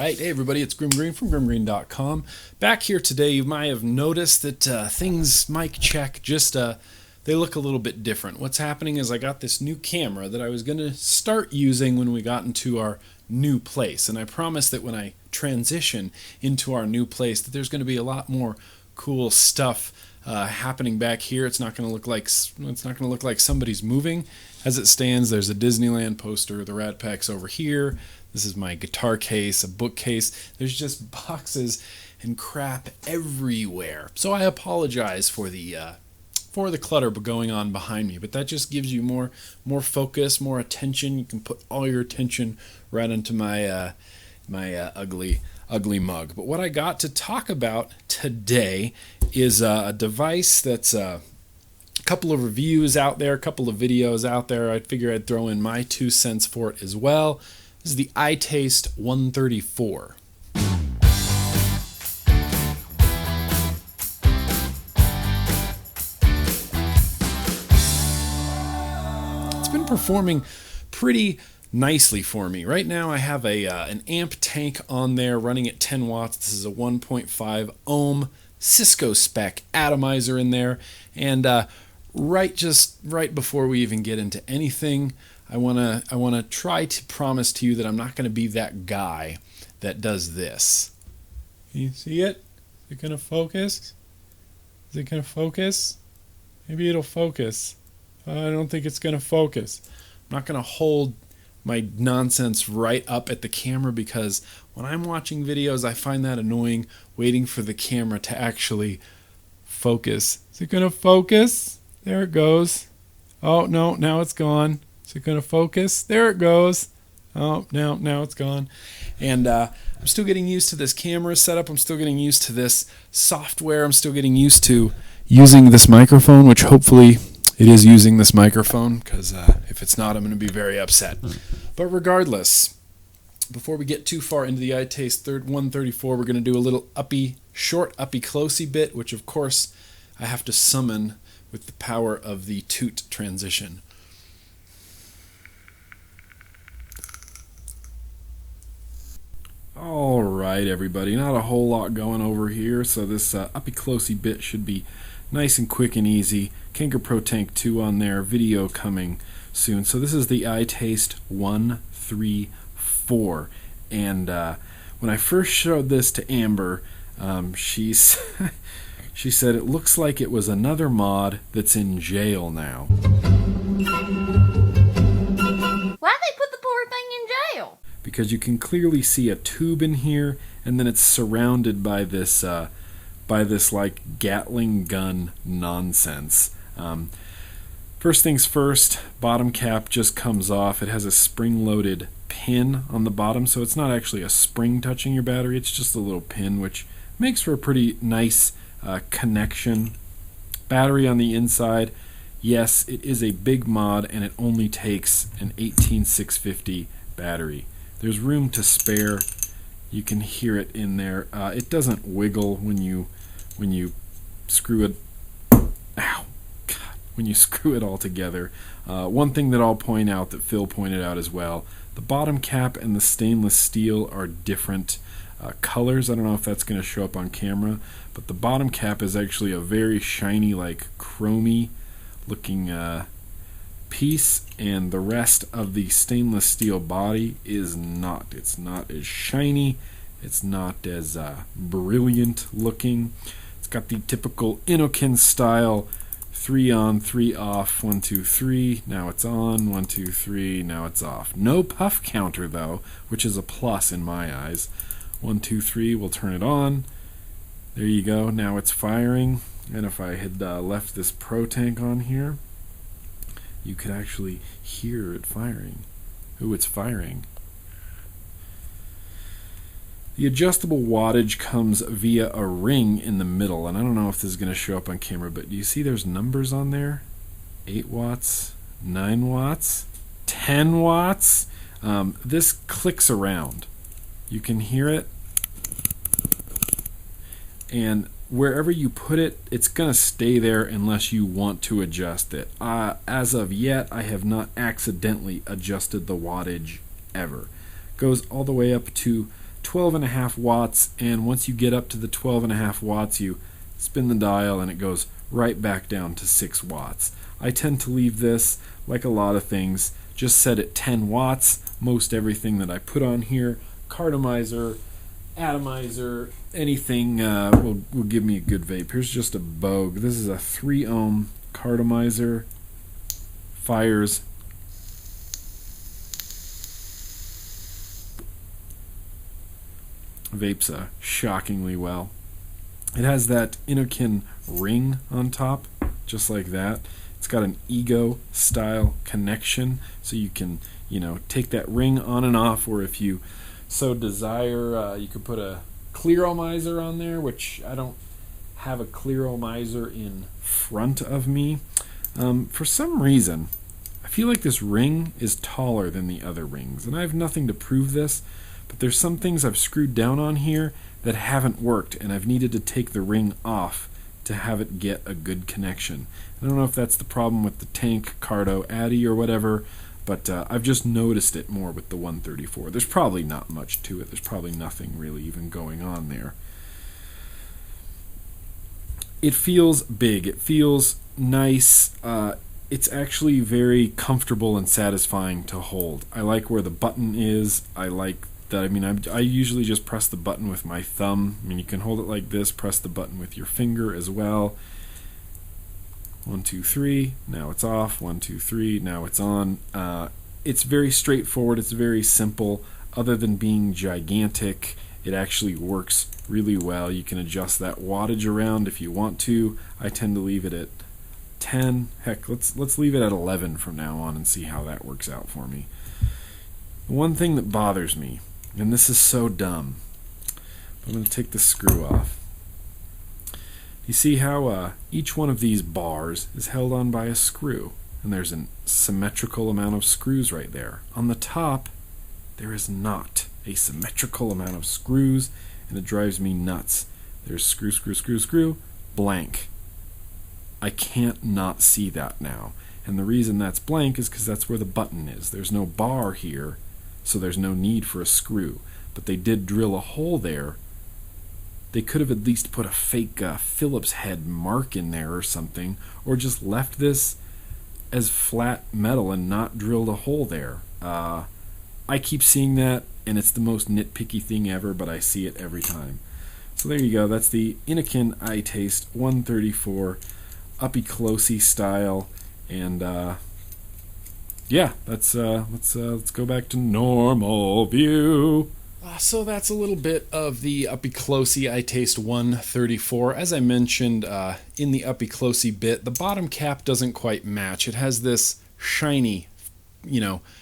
Alright, hey everybody, it's GrimmGreen from GrimmGreen.com. Back here today, you might have noticed that things, mic check, just they look a little bit different. What's happening is I got this new camera that I was going to start using when we got into our new place. And I promised that when I transition into our new place that there's going to be a lot more cool stuff happening back here. It's not going to look like somebody's moving. As it stands, there's a Disneyland poster, the Rat Pack's over here. This is my guitar case, a bookcase. There's just boxes and crap everywhere. So I apologize for the clutter going on behind me, but that just gives you more focus, more attention. You can put all your attention right into my ugly mug. But what I got to talk about today is a device that's a couple of reviews out there, a couple of videos out there. I figure I'd throw in my 2 cents for it as well. This is the Itaste 134. It's been performing pretty nicely for me. Right now I have an amp tank on there running at 10 watts. This is a 1.5 ohm Cisco spec atomizer in there. And right before we even get into anything, I wanna try to promise to you that I'm not gonna be that guy that does this. Can you see it? Is it gonna focus? Is it gonna focus? Maybe it'll focus. I don't think it's gonna focus. I'm not gonna hold my nonsense right up at the camera because when I'm watching videos, I find that annoying, waiting for the camera to actually focus. Is it gonna focus? There it goes. Oh no, now it's gone. Is it going to focus? There it goes. Oh, now it's gone. And I'm still getting used to this camera setup. I'm still getting used to this software. I'm still getting used to using this microphone, which hopefully it is using this microphone, because if it's not, I'm going to be very upset. But regardless, before we get too far into the Itaste 134, we're going to do a little short uppy-closey bit, which of course I have to summon with the power of the toot transition. Alright everybody, not a whole lot going over here, so this uppy-closey bit should be nice and quick and easy. Kangaroo Pro Tank 2 on there, video coming soon. So this is the Itaste 134, and when I first showed this to Amber, she said it looks like it was another mod that's in jail now. Why'd they put the poor thing in jail? Because you can clearly see a tube in here, and then it's surrounded by this like Gatling gun nonsense. First things first, bottom cap just comes off. It has a spring-loaded pin on the bottom, so it's not actually a spring touching your battery. It's just a little pin, which makes for a pretty nice connection. Battery on the inside. Yes, it is a big mod, and it only takes an 18650 battery. There's room to spare. You can hear it in there. It doesn't wiggle when you screw it. Ow, God! When you screw it all together. One thing that I'll point out that Phil pointed out as well: the bottom cap and the stainless steel are different colors. I don't know if that's going to show up on camera, but the bottom cap is actually a very shiny, like chromy looking piece, and the rest of the stainless steel body is not. It's not as shiny, it's not as brilliant looking. It's got the typical Innokin style 3 on, 3 off, 1, 2, 3, now it's on, 1, 2, 3, now it's off. No puff counter though, which is a plus in my eyes. 1, 2, 3, we'll turn it on. There you go, now it's firing. And if I had left this Pro Tank on here, you could actually hear it firing. Ooh, it's firing. The adjustable wattage comes via a ring in the middle, and I don't know if this is going to show up on camera, but do you see there's numbers on there? 8 watts, 9 watts, 10 watts. This clicks around. You can hear it, and wherever you put it, it's going to stay there unless you want to adjust it. As of yet, I have not accidentally adjusted the wattage ever. Goes all the way up to 12.5 watts, and once you get up to the 12.5 watts, you spin the dial and it goes right back down to 6 watts. I tend to leave this, like a lot of things, just set at 10 watts. Most everything that I put on here, cartomizer, atomizer, anything will give me a good vape. Here's just a Bogue. This is a 3 ohm cartomizer. Fires vapes shockingly well. It has that Innokin ring on top, just like that. It's got an ego style connection, so you can, take that ring on and off, or if you so desire, you could put a clearomizer on there, which I don't have a clearomizer in front of me. For some reason, I feel like this ring is taller than the other rings, and I have nothing to prove this, but there's some things I've screwed down on here that haven't worked, and I've needed to take the ring off to have it get a good connection. I don't know if that's the problem with the tank, Cardo, Addy, or whatever, but I've just noticed it more with the 134. There's probably not much to it. There's probably nothing really even going on there. It feels big. It feels nice. It's actually very comfortable and satisfying to hold. I like where the button is. I like that. I usually just press the button with my thumb. You can hold it like this, press the button with your finger as well. 1, 2, 3, now it's off. 1, 2, 3, now it's on. It's very straightforward. It's very simple. Other than being gigantic, it actually works really well. You can adjust that wattage around if you want to. I tend to leave it at 10. Heck, let's leave it at 11 from now on and see how that works out for me. One thing that bothers me, and this is so dumb, I'm going to take the screw off. You see how each one of these bars is held on by a screw, and there's a symmetrical amount of screws right there. On the top, there is not a symmetrical amount of screws, and it drives me nuts. There's screw, screw, screw, screw, blank. I can't not see that now. And the reason that's blank is because that's where the button is. There's no bar here, so there's no need for a screw. But they did drill a hole there. They could have at least put a fake Phillips head mark in there or something, or just left this as flat metal and not drilled a hole there. I keep seeing that, and it's the most nitpicky thing ever, but I see it every time. So there you go. That's the Innokin Itaste 134 uppy closey style, and yeah, let's go back to normal view. So that's a little bit of the uppy closey Itaste 134. As I mentioned in the uppy closey bit, the bottom cap doesn't quite match. It has this shiny,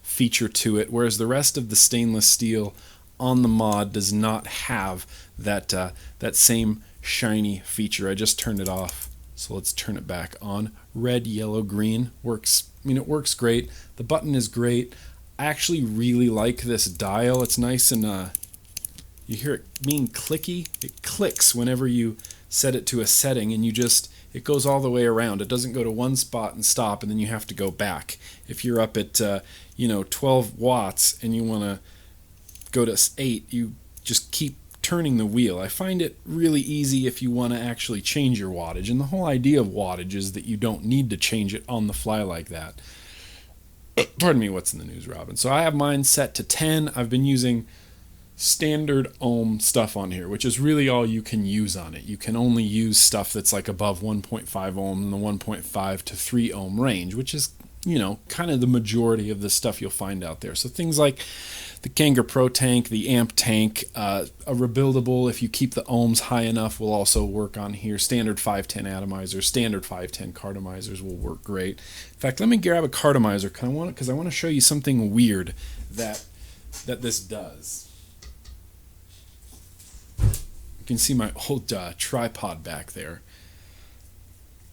feature to it, whereas the rest of the stainless steel on the mod does not have that same shiny feature. I just turned it off, so let's turn it back on. Red, yellow, green works. It works great. The button is great. I actually really like this dial. It's nice and you hear it being clicky. It clicks whenever you set it to a setting, and it goes all the way around. It doesn't go to one spot and stop, and then you have to go back. If you're up at 12 watts and you want to go to 8, you just keep turning the wheel. I find it really easy if you want to actually change your wattage, and the whole idea of wattage is that you don't need to change it on the fly like that. Pardon me, what's in the news, Robin? So I have mine set to 10. I've been using standard ohm stuff on here, which is really all you can use on it. You can only use stuff that's like above 1.5 ohm in the 1.5 to 3 ohm range, which is, kind of the majority of the stuff you'll find out there. So things like the Kangar Pro tank, the amp tank, a rebuildable, if you keep the ohms high enough, will also work on here. Standard 510 atomizers, standard 510 cartomizers will work great. In fact, let me grab a cartomizer because I want to show you something weird that this does. You can see my old tripod back there.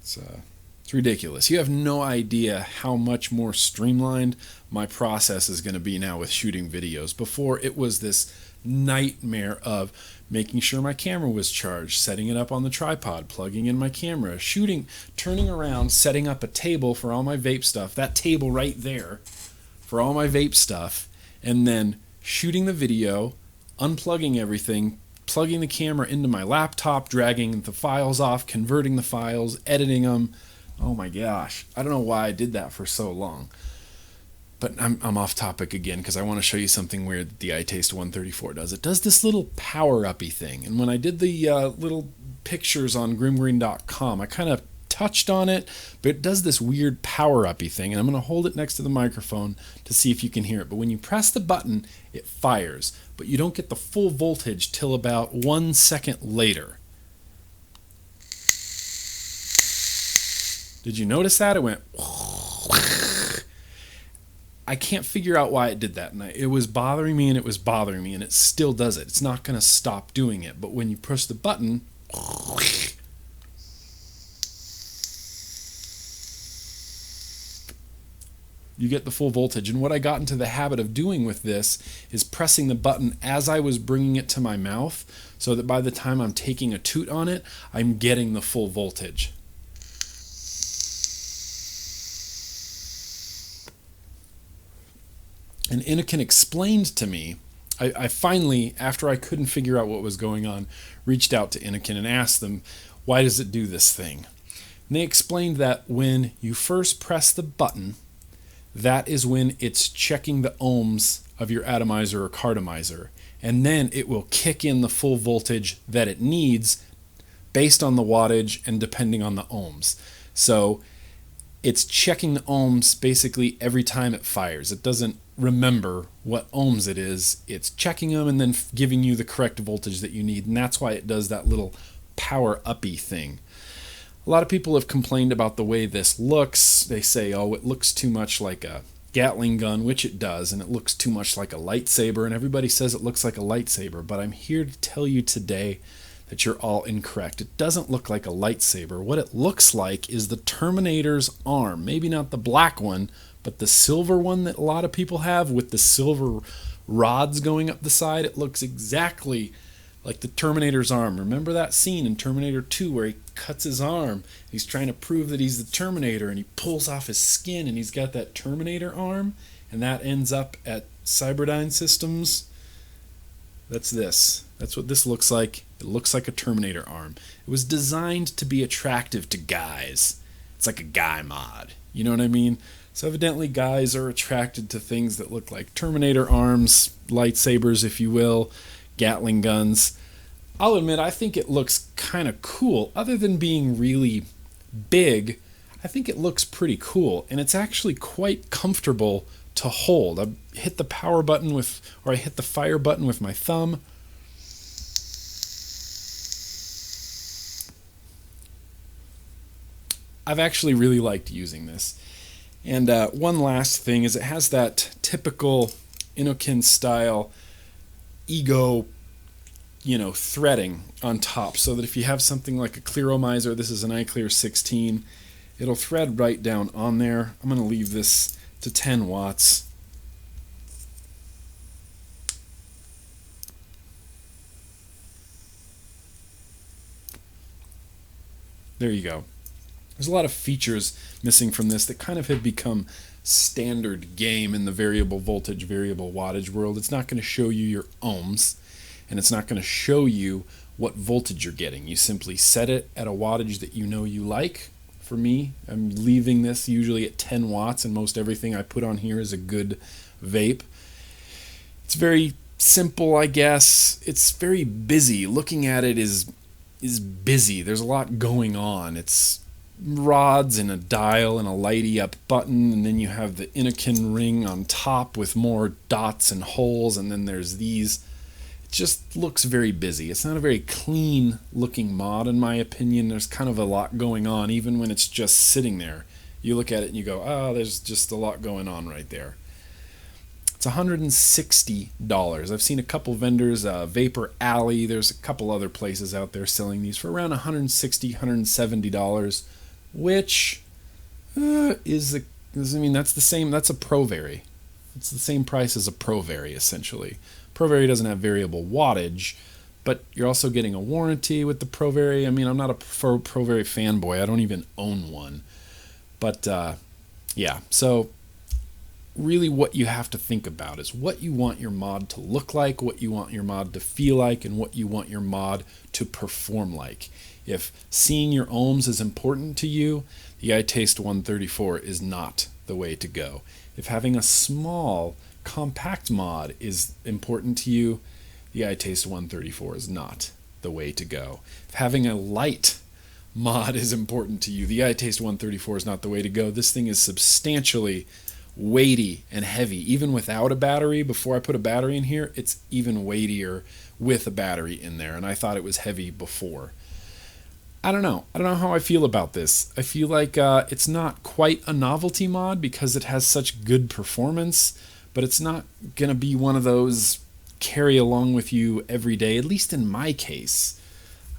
It's ridiculous. You have no idea how much more streamlined my process is going to be now with shooting videos. Before, it was this nightmare of making sure my camera was charged, setting it up on the tripod, plugging in my camera, shooting, turning around, setting up a table for all my vape stuff, that table right there for all my vape stuff, and then shooting the video, unplugging everything, plugging the camera into my laptop, dragging the files off, converting the files, editing them. Oh my gosh, I don't know why I did that for so long. But I'm off topic again because I want to show you something weird that the Itaste 134 does. It does this little power-uppy thing. And when I did the little pictures on GrimmGreen.com, I kind of touched on it, but it does this weird power-uppy thing. And I'm going to hold it next to the microphone to see if you can hear it. But when you press the button, it fires. But you don't get the full voltage till about 1 second later. Did you notice that? It went... I can't figure out why it did that. And it was bothering me, and and it still does it. It's not going to stop doing it. But when you push the button, you get the full voltage. And what I got into the habit of doing with this is pressing the button as I was bringing it to my mouth, so that by the time I'm taking a toot on it, I'm getting the full voltage. And Innokin explained to me, I finally, after I couldn't figure out what was going on, reached out to Innokin and asked them, why does it do this thing? And they explained that when you first press the button, that is when it's checking the ohms of your atomizer or cartomizer. And then it will kick in the full voltage that it needs based on the wattage and depending on the ohms. So it's checking the ohms basically every time it fires. It doesn't remember what ohms it is. It's checking them and then giving you the correct voltage that you need. And that's why it does that little power-uppy thing. A lot of people have complained about the way this looks. They say, oh, it looks too much like a Gatling gun, which it does, and it looks too much like a lightsaber, and everybody says it looks like a lightsaber, but I'm here to tell you today that you're all incorrect. It doesn't look like a lightsaber. What it looks like is the Terminator's arm. Maybe not the black one, but the silver one that a lot of people have with the silver rods going up the side. It looks exactly like the Terminator's arm. Remember that scene in Terminator 2 where he cuts his arm? He's trying to prove that he's the Terminator, and he pulls off his skin, and he's got that Terminator arm, and that ends up at Cyberdyne Systems. That's this. That's what this looks like. It looks like a Terminator arm. It was designed to be attractive to guys. It's like a guy mod. You know what I mean? So evidently guys are attracted to things that look like Terminator arms, lightsabers, if you will, Gatling guns. I'll admit, I think it looks kind of cool. Other than being really big, I think it looks pretty cool. And it's actually quite comfortable to hold. I hit the power button or I hit the fire button with my thumb. I've actually really liked using this. And one last thing is it has that typical Innokin style ego, threading on top, so that if you have something like a clearomizer, this is an iClear 16, it'll thread right down on there. I'm going to leave this to 10 watts. There you go. There's a lot of features missing from this that kind of have become standard game in the variable voltage, variable wattage world. It's not going to show you your ohms, and it's not going to show you what voltage you're getting. You simply set it at a wattage that you know you like. For me, I'm leaving this usually at 10 watts, and most everything I put on here is a good vape. It's very simple, I guess. It's very busy. Looking at it is busy. There's a lot going on. It's rods and a dial and a lighty up button, and then you have the Innokin ring on top with more dots and holes, and then there's these. It just looks very busy. It's not a very clean looking mod in my opinion. There's kind of a lot going on even when it's just sitting there. You look at it and you go, oh, there's just a lot going on right there. It's $160. I've seen a couple vendors, Vapor Alley, there's a couple other places out there selling these for around $160, $170, which that's the same, that's a ProVary. It's the same price as a ProVary, essentially. ProVary doesn't have variable wattage, but you're also getting a warranty with the ProVary. I mean, I'm not a ProVary fanboy. I don't even own one. But, yeah, so really what you have to think about is what you want your mod to look like, what you want your mod to feel like, and what you want your mod to perform like. If seeing your ohms is important to you, the Itaste 134 is not the way to go. If having a small, compact mod is important to you, the Itaste 134 is not the way to go. If having a light mod is important to you, the Itaste 134 is not the way to go. This thing is substantially weighty and heavy. Even without a battery, before I put a battery in here, it's even weightier with a battery in there, and I thought it was heavy before. I don't know how I feel about this. I feel like it's not quite a novelty mod because it has such good performance, but it's not going to be one of those carry along with you every day, at least in my case.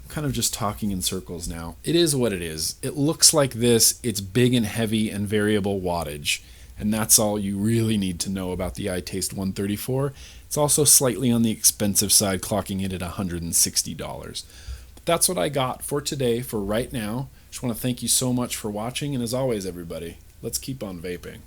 I'm kind of just talking in circles now. It is what it is. It looks like this. It's big and heavy and variable wattage. And that's all you really need to know about the Itaste 134. It's also slightly on the expensive side, clocking it at $160. But that's what I got for today, for right now. Just want to thank you so much for watching, and as always, everybody, let's keep on vaping.